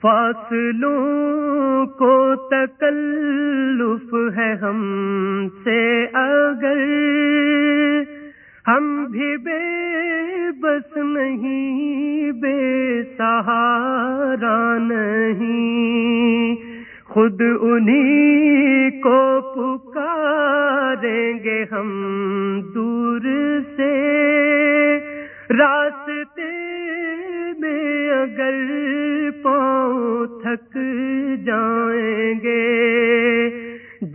فاصلوں کو تکلف ہے ہم سے اگر ہم بھی بے بس نہیں، بے سہارا نہیں، خود انہی کو پکاریں گے ہم دور سے، راستے میں اگر پاؤں تھک جائیں گے،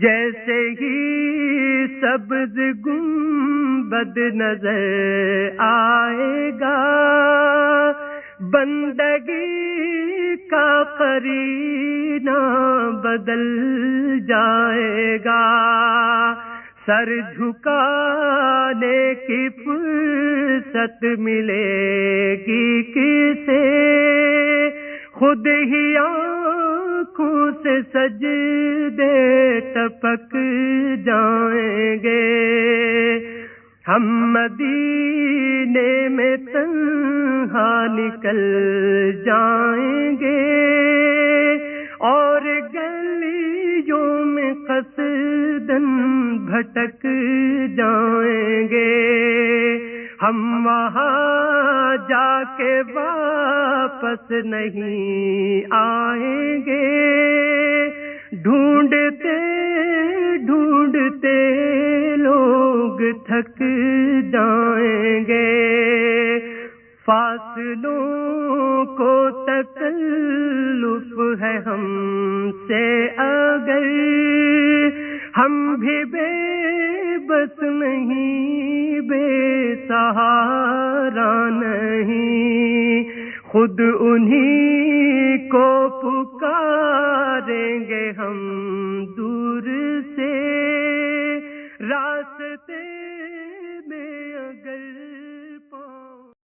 جیسے ہی سبز گنبد نظر آئے گا، بندگی کا قرینہ بدل جائے گا، سر جھکانے کی فرصت ملے گی کسے، خود ہی آنکھوں سے سجدے ٹپک جائیں گے، ہم مدینے میں تنہا نکل جائیں گے اور گلیوں میں قصداً بھٹک جائیں گے، ہم وہاں جا کے واپس نہیں آئیں گے، ڈھونڈتے ڈھونڈتے لوگ تھک جائیں گے، فاصلوں کو تکلف ہے ہم سے اگر ہم بھی بے بس نہیں، بے سہارا نہیں، خود انہی کو پکاریں گے ہم دور سے، راستے